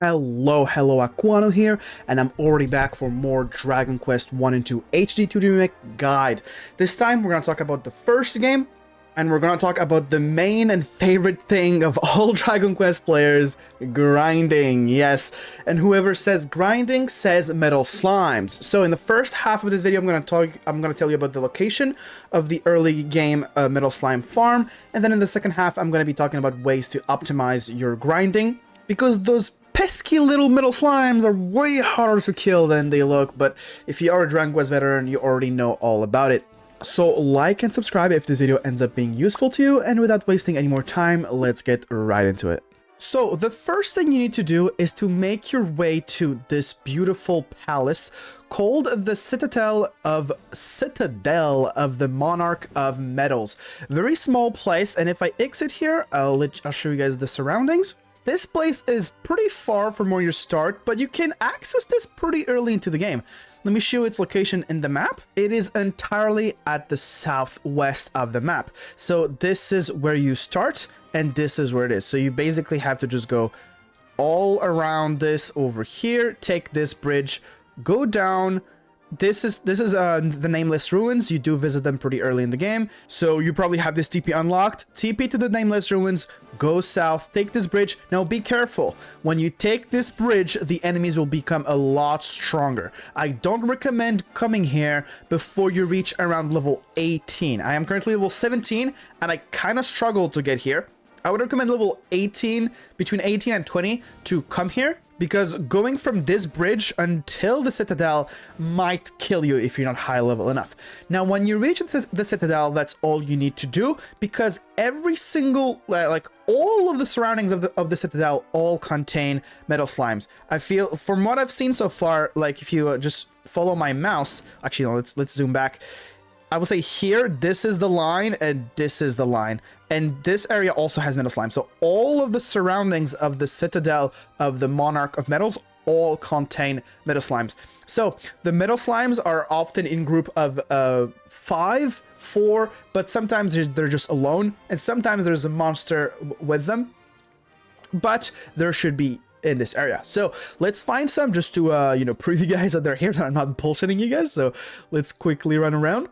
Hello, Aquano here, and I'm already back for more Dragon Quest 1 and 2 HD-2D Remake guide. This time, we're going to talk about the first game, and we're going to talk about the main and favorite thing of all Dragon Quest players, grinding. Yes, and whoever says grinding says metal slimes. So in the first half of this video, I'm going to tell you about the location of the early game metal slime farm, and then in the second half, I'm going to be talking about ways to optimize your grinding, because those pesky little metal slimes are way harder to kill than they look, but if you are a Dragon Quest veteran, you already know all about it. So like and subscribe if this video ends up being useful to you, and without wasting any more time, let's get right into it. So the first thing you need to do is to make your way to this beautiful palace called the Citadel of the Monarch of Metals. Very small place, and if I exit here, I'll show you guys the surroundings. This place is pretty far from where you start, but you can access this pretty early into the game. Let me show you its location in the map. It is entirely at the southwest of the map. So this is where you start, and this is where it is. So you basically have to just go all around this over here, take this bridge, go down. This is the Nameless Ruins. You do visit them pretty early in the game, so you probably have this TP unlocked. TP to the Nameless Ruins, go south, take this bridge. Now be careful. When you take this bridge, the enemies will become a lot stronger. I don't recommend coming here before you reach around level 18. I am currently level 17, and I kind of struggled to get here. I would recommend level 18, between 18 and 20, to come here, because going from this bridge until the Citadel might kill you if you're not high level enough. Now, when you reach the Citadel, that's all you need to do, because every single, all of the surroundings of the Citadel all contain metal slimes. I feel, from what I've seen so far, like if you just follow my mouse, actually, no, let's zoom back. I will say here, this is the line, and this is the line. And this area also has metal slime. So all of the surroundings of the Citadel of the Monarch of Metals all contain metal slimes. So the metal slimes are often in group of 5, 4, but sometimes they're just alone, and sometimes there's a monster with them. But there should be in this area. So let's find some just to, prove you guys that they're here, that I'm not bullshitting you guys. So let's quickly run around.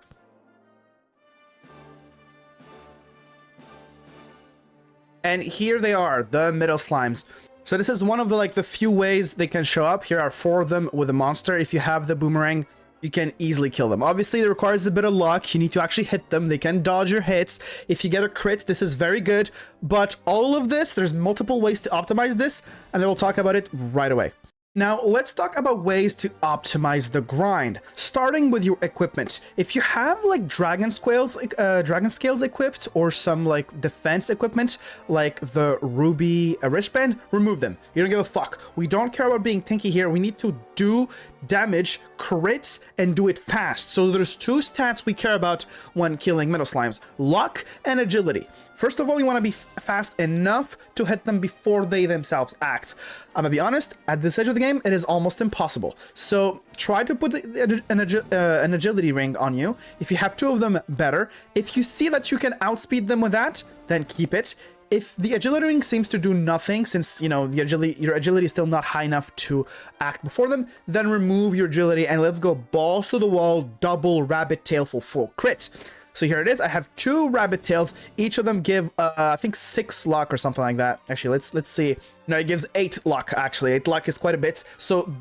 And here they are, the metal slimes. So this is one of the few ways they can show up. Here are 4 of them with a monster. If you have the boomerang, you can easily kill them. Obviously, it requires a bit of luck. You need to actually hit them. They can dodge your hits. If you get a crit, this is very good. But all of this, there's multiple ways to optimize this, and I will talk about it right away. Now, let's talk about ways to optimize the grind, starting with your equipment. If you have dragon scales equipped, or some defense equipment, like the ruby wristband, remove them. You don't give a fuck. We don't care about being tanky here. We need to do damage, crits, and do it fast. So there's 2 stats we care about when killing metal slimes: luck and agility. First of all, you want to be fast enough to hit them before they themselves act. I'm gonna be honest, at this stage of the game, it is almost impossible. So try to put an agility ring on you. If you have 2 of them, better. If you see that you can outspeed them with that, then keep it. If the agility ring seems to do nothing, since, your agility is still not high enough to act before them, then remove your agility and let's go balls to the wall, double rabbit tail for full crit. So here it is. I have 2 rabbit tails. Each of them give, I think 6 luck or something like that. Actually, let's see. No, it gives 8 luck, actually. 8 luck is quite a bit. So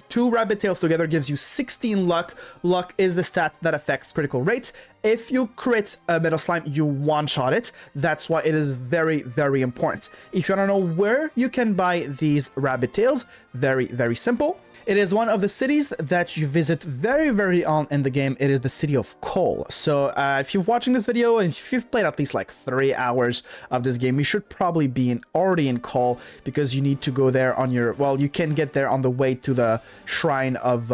2 rabbit tails together gives you 16 luck. Luck is the stat that affects critical rates. If you crit a metal slime, you one-shot it. That's why it is very, very important. If you want to know where you can buy these rabbit tails, very, very simple. It is one of the cities that you visit very, very on in the game. It is the city of Coal. So if you're watching this video and if you've played at least 3 hours of this game, you should probably be already in Coal, because you need to go there on your, well, you can get there on the way to the Shrine of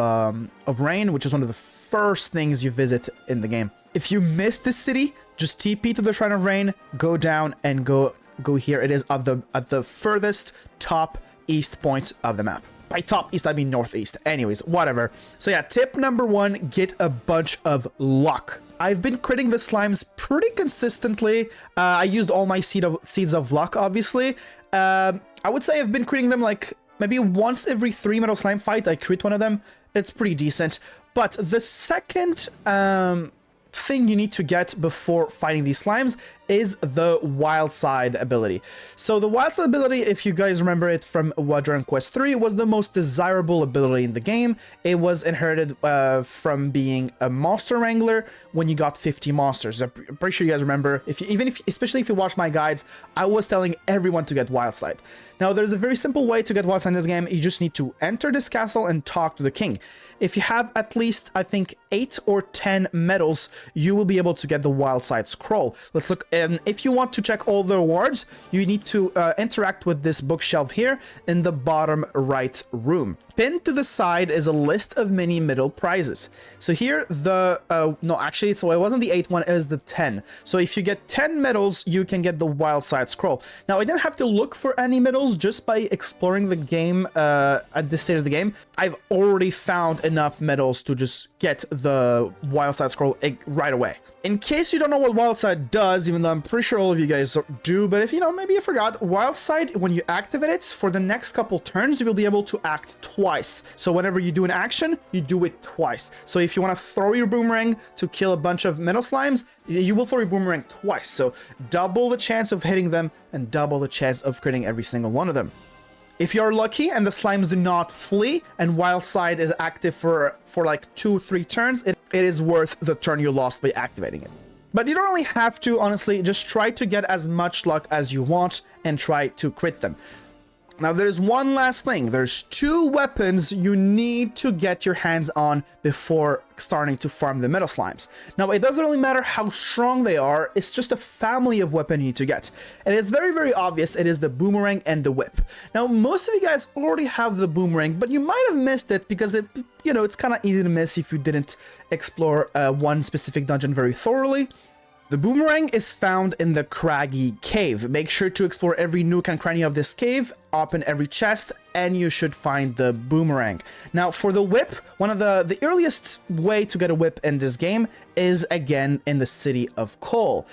Rain, which is one of the first things you visit in the game. If you miss this city, just TP to the Shrine of Rain, go down and go here. It is at the furthest top east point of the map. By top east, I mean northeast. Anyways, whatever. So yeah, tip number 1, get a bunch of luck. I've been critting the slimes pretty consistently. I used all my seeds of luck, obviously. I would say I've been critting them Maybe once every 3 metal slime fight, I crit one of them. It's pretty decent. But the second thing you need to get before fighting these slimes is the wild side ability. So the wild side ability, if you guys remember it from Dragon Quest 3, was the most desirable ability in the game. It was inherited from being a monster wrangler when you got 50 monsters. I'm pretty sure you guys remember. Especially if you watch my guides, I was telling everyone to get wild side. Now there's a very simple way to get wild side in this game. You just need to enter this castle and talk to the king. If you have at least, I think, 8 or 10 medals, you will be able to get the wild side scroll. Let's look. If you want to check all the rewards, you need to interact with this bookshelf here in the bottom right room. Pinned to the side is a list of mini middle prizes. So here so it wasn't the 8 one, it was the 10. So if you get 10 medals, you can get the wild side scroll. Now I didn't have to look for any medals just by exploring the game at this stage of the game. I've already found enough medals to just get the wild side scroll right away. In case you don't know what wild side does, even though I'm pretty sure all of you guys do, but if you know, maybe you forgot, wild side, when you activate it, for the next couple turns, you will be able to act twice. So whenever you do an action, you do it twice. So if you want to throw your boomerang to kill a bunch of metal slimes, you will throw your boomerang twice. So double the chance of hitting them and double the chance of critting every single one of them. If you're lucky and the slimes do not flee and wild side is active for like 2-3 turns, it is worth the turn you lost by activating it. But you don't really have to, honestly. Just try to get as much luck as you want and try to crit them. Now there's one last thing. There's 2 weapons you need to get your hands on before starting to farm the metal slimes. Now it doesn't really matter how strong they are, it's just a family of weapons you need to get. And it's very, very obvious. It is the boomerang and the whip. Now most of you guys already have the boomerang, but you might have missed it because it's kind of easy to miss if you didn't explore one specific dungeon very thoroughly. The boomerang is found in the Craggy Cave. Make sure to explore every nook and cranny of this cave, open every chest, and you should find the boomerang. Now, for the whip, one of the earliest way to get a whip in this game is, again, in the city of Cole.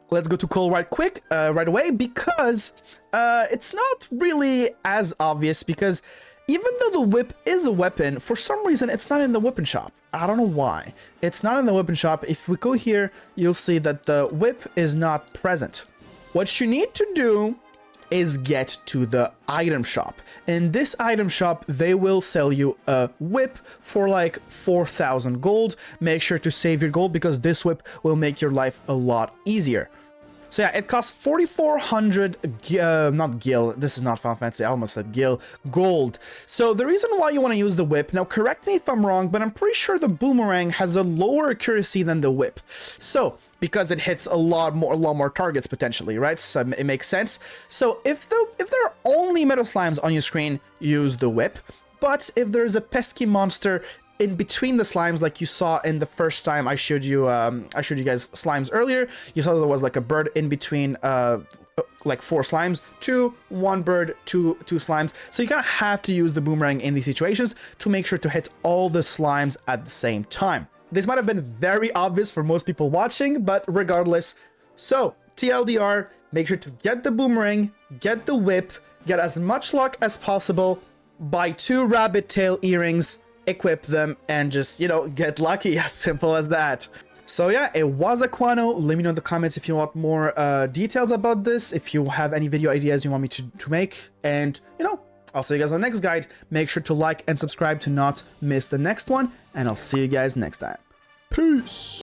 Let's go to Cole right away, because it's not really as obvious, because even though the whip is a weapon, for some reason, it's not in the weapon shop. I don't know why. It's not in the weapon shop. If we go here, you'll see that the whip is not present. What you need to do is get to the item shop. In this item shop, they will sell you a whip for like 4,000 gold. Make sure to save your gold because this whip will make your life a lot easier. So yeah, it costs 4,400 not gil, this is not Final Fantasy, I almost said gil, gold. So the reason why you want to use the whip, now correct me if I'm wrong, but I'm pretty sure the boomerang has a lower accuracy than the whip. So, because it hits a lot more targets potentially, right? So it makes sense. So if there are only metal slimes on your screen, use the whip. But if there's a pesky monster in between the slimes, like you saw in the first time I showed you guys slimes earlier, you saw there was like a bird in between like 4 slimes, 1 bird, 2 slimes. So you kind of have to use the boomerang in these situations to make sure to hit all the slimes at the same time. This might have been very obvious for most people watching, but regardless. So TLDR, make sure to get the boomerang, get the whip, get as much luck as possible, buy 2 rabbit tail earrings, equip them, and just, get lucky. As simple as that. So yeah, it was Aquano. Let me know in the comments if you want more details about this, if you have any video ideas you want me to make, and I'll see you guys on the next guide. Make sure to like and subscribe to not miss the next one, and I'll see you guys next time. Peace.